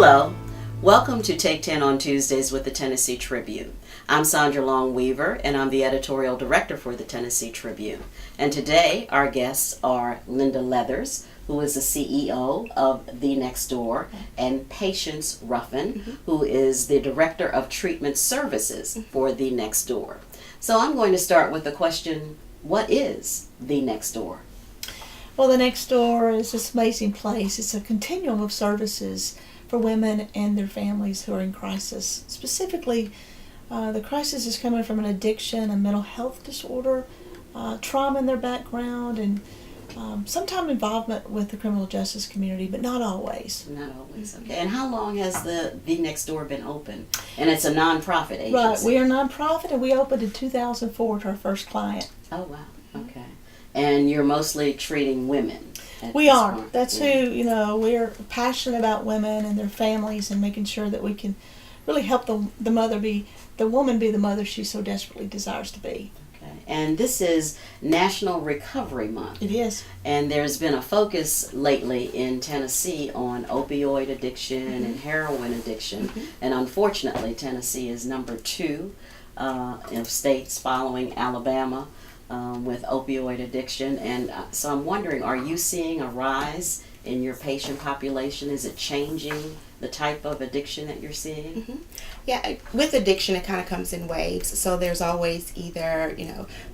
Hello, welcome to Take 10 on Tuesdays with the Tennessee Tribune. I'm Sandra Long-Weaver, and I'm the editorial director for the Tennessee Tribune. And today our guests are Linda Leathers, who is the CEO of The Next Door, and Patience Ruffin, who is the director of treatment services for The Next Door. So I'm going to start with the question, what is The Next Door? Well, The Next Door is this amazing place. It's a continuum of services for women and their families who are in crisis. Specifically, the crisis is coming from an addiction, a mental health disorder, trauma in their background, and sometimes involvement with the criminal justice community, but not always. Not always, okay. And how long has the Next Door been open? And it's a nonprofit agency. Right, we are a nonprofit, and we opened in 2004 to our first client. Oh, wow, okay. And you're mostly treating women. We are. Point. That's who, we're passionate about women and their families and making sure that we can really help the woman be the mother she so desperately desires to be. Okay. And this is National Recovery Month. It is. And there's been a focus lately in Tennessee on opioid addiction and heroin addiction. And unfortunately, Tennessee is number 2 of states following Alabama. With opioid addiction, and so I'm wondering, are you seeing a rise in your patient population? Is it changing the type of addiction that you're seeing? Yeah, with addiction it kind of comes in waves. So there's always either,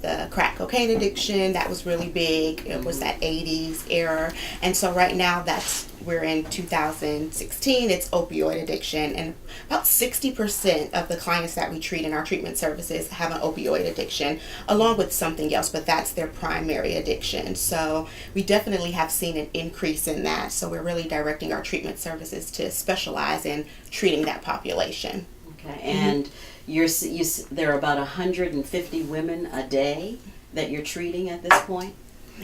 the crack cocaine addiction that was really big. It was that 80s era. And so right now we're in 2016, it's opioid addiction. And about 60% of the clients that we treat in our treatment services have an opioid addiction, along with something else, but that's their primary addiction. So we definitely have seen an increase in that. So we're really directing our treatment services to specialize in treating that population. Okay, and there are about 150 women a day that you're treating at this point?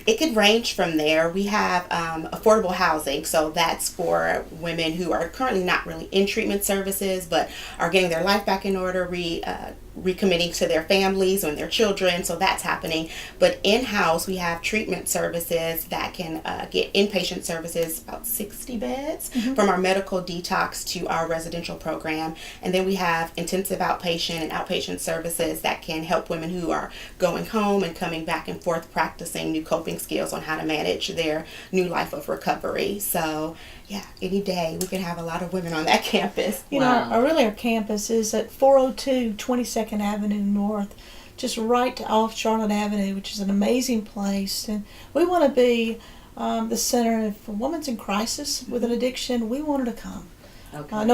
It could range from there. We have affordable housing, so that's for women who are currently not really in treatment services but are getting their life back in order, recommitting to their families and their children, so that's happening. But in-house, we have treatment services that can get inpatient services, about 60 beds, from our medical detox to our residential program. And then we have intensive outpatient and outpatient services that can help women who are going home and coming back and forth practicing new coping skills on how to manage their new life of recovery. So yeah, any day we can have a lot of women on that campus. Our campus is at 402 22nd Avenue North, just right off Charlotte Avenue, which is an amazing place. And we want to be the center. If a woman's in crisis with an addiction, we want her to come. Okay.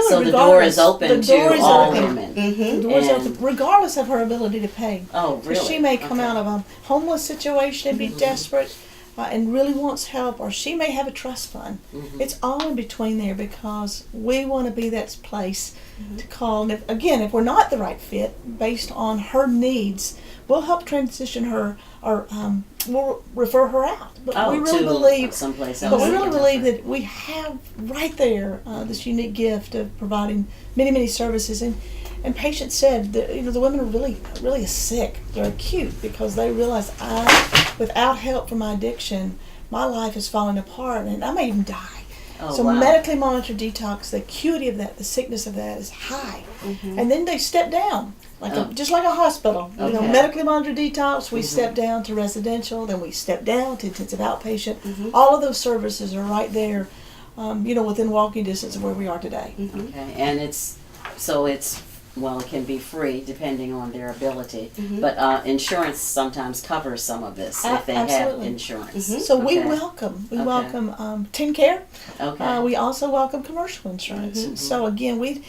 So the door is open to all women. The door is open, regardless of her ability to pay. Oh, really? She may come out of a homeless situation and be desperate and really wants help, or she may have a trust fund. It's all in between there, because we want to be that place to call. And if we're not the right fit based on her needs, we'll help transition her, or we'll refer her out. But we really believe someplace else. But we really believe that we have right there this unique gift of providing many, many services. And patients said that the women are really, really sick. They're acute because they realize without help from my addiction, my life is falling apart, and I may even die. Medically monitored detox, the acuity of that, the sickness of that is high. And then they step down, just like a hospital. Medically monitored detox, we step down to residential, then we step down to intensive outpatient. All of those services are right there, within walking distance of where we are today. Okay, and it can be free depending on their ability, but insurance sometimes covers some of this if they have insurance. So we welcome 10 Care. Okay. We also welcome commercial insurance. So again, we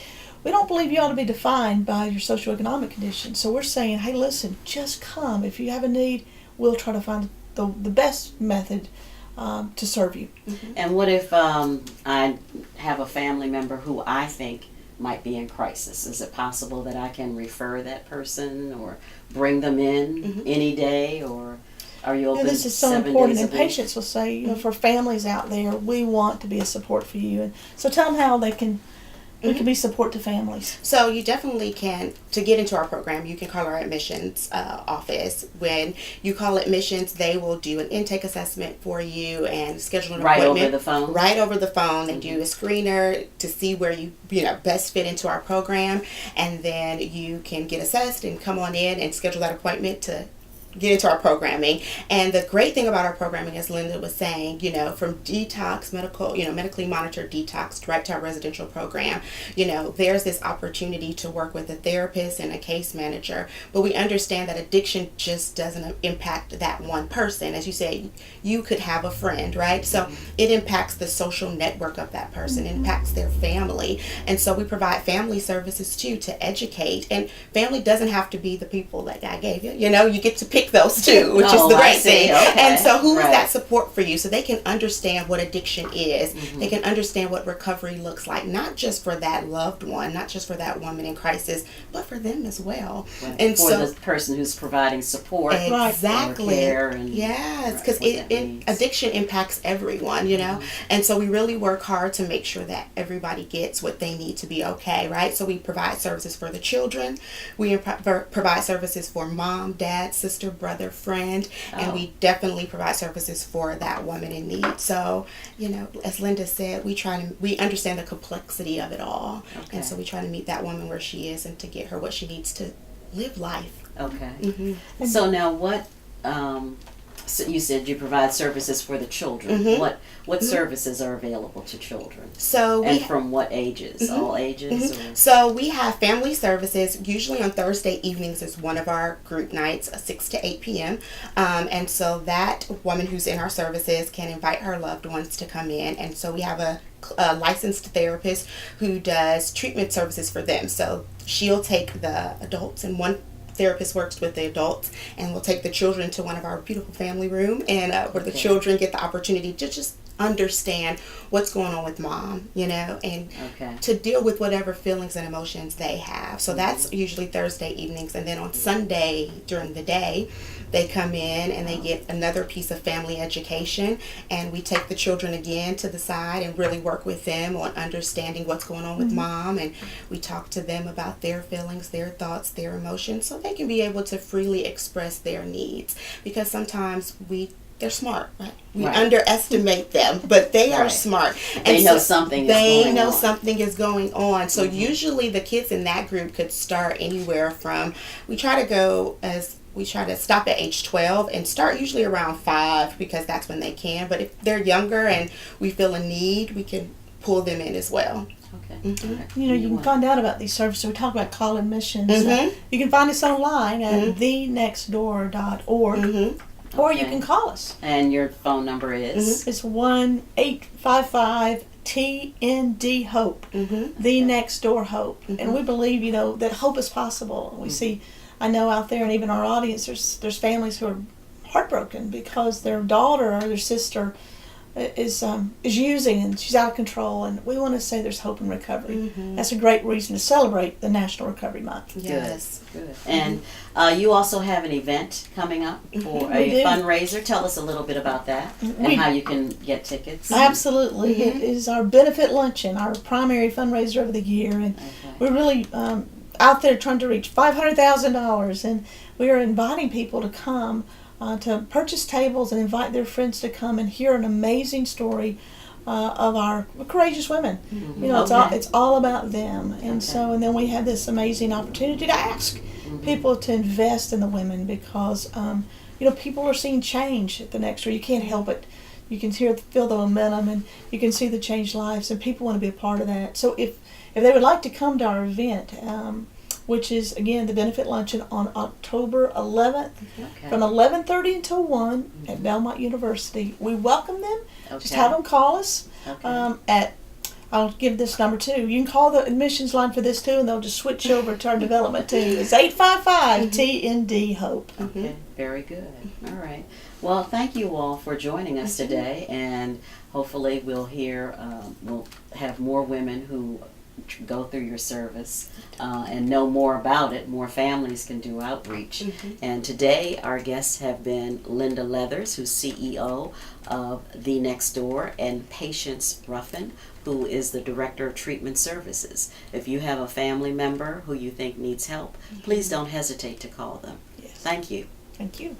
don't believe you ought to be defined by your socioeconomic condition. So we're saying, hey, listen, just come. If you have a need, we'll try to find the best method to serve you. And what if I have a family member who I think might be in crisis? Is it possible that I can refer that person or bring them in any day, or are you open? This is so 7 important, days a and week? patients will say, for families out there, we want to be a support for you. And so tell them how they can we can be support to families. So you definitely can, to get into our program, you can call our admissions office. When you call admissions, they will do an intake assessment for you and schedule an Right appointment. over the phone? Right over the phone. They do a screener to see where you best fit into our program, and then you can get assessed and come on in and schedule that appointment to get into our programming. And the great thing about our programming, as Linda was saying, from detox, medically monitored detox, right to our residential program, there's this opportunity to work with a therapist and a case manager. But we understand that addiction just doesn't impact that one person. As you say, you could have a friend, right? So it impacts the social network of that person, impacts their family. And so we provide family services too, to educate. And family doesn't have to be the people that God gave you. You get to pick those two, which is the great thing. Okay. And so who is Right. that support for you, so they can understand what addiction is. They can understand what recovery looks like, not just for that loved one, not just for that woman in crisis, but for them as well. Right. And for so the person who's providing support. exactly. Or care and, yes, because what that means. addiction impacts everyone, and so we really work hard to make sure that everybody gets what they need to be okay, right? So we provide services for the children, we provide services for mom, dad, sister, brother, friend, and we definitely provide services for that woman in need. So, as Linda said, we understand the complexity of it all, and so we try to meet that woman where she is and to get her what she needs to live life. Okay. So now what, so you said you provide services for the children. What services are available to children? So and from what ages? All ages? Or? So we have family services. Usually on Thursday evenings is one of our group nights, 6 to 8 p.m. And so that woman who's in our services can invite her loved ones to come in. And so we have a licensed therapist who does treatment services for them. So she'll take the adults, and one therapist works with the adults, and we'll take the children to one of our beautiful family room, and where the children get the opportunity to just understand what's going on with mom, and to deal with whatever feelings and emotions they have. So that's usually Thursday evenings. And then on Sunday during the day, they come in and they get another piece of family education, and we take the children again to the side and really work with them on understanding what's going on with mom, and we talk to them about their feelings, their thoughts, their emotions, so they can be able to freely express their needs, because sometimes they're smart, right? We underestimate them, but they are smart. And they know something is going on. So usually the kids in that group could start anywhere from, we try to stop at age 12 and start usually around 5, because that's when they can. But if they're younger and we feel a need, we can pull them in as well. Okay. You can find out about these services. We talk about call admissions. You can find us online at thenextdoor.org. Or you can call us. And your phone number is? It's 1-855-TND-HOPE, The Next Door Hope. And we believe, that hope is possible. We see, I know out there, and even our audience, there's families who are heartbroken because their daughter or their sister is using, and she's out of control, and we want to say there's hope and recovery. That's a great reason to celebrate the National Recovery Month. Yes. Good. And you also have an event coming up for a fundraiser. Tell us a little bit about that and how you can get tickets. Absolutely. It is our benefit luncheon, our primary fundraiser of the year, and we're really out there trying to reach $500,000, and we are inviting people to come to purchase tables and invite their friends to come and hear an amazing story of our courageous women. It's all about them, and and then we have this amazing opportunity to ask people to invest in the women, because people are seeing change at the Next Door. You can't help it. You can feel the momentum, and you can see the changed lives, and people want to be a part of that. So if they would like to come to our event, which is, again, the benefit luncheon on October 11th from 11:30 until 1 at Belmont University. We welcome them. Just have them call us I'll give this number too. You can call the admissions line for this too, and they'll just switch over to our development team. It's 855-TND-HOPE. Okay, very good. All right. Well, thank you all for joining us today, and hopefully we'll have more women who go through your service and know more about it, more families can do outreach. And today our guests have been Linda Leathers, who's CEO of The Next Door, and Patience Ruffin, who is the Director of Treatment Services. If you have a family member who you think needs help, please don't hesitate to call them. Yes. Thank you. Thank you.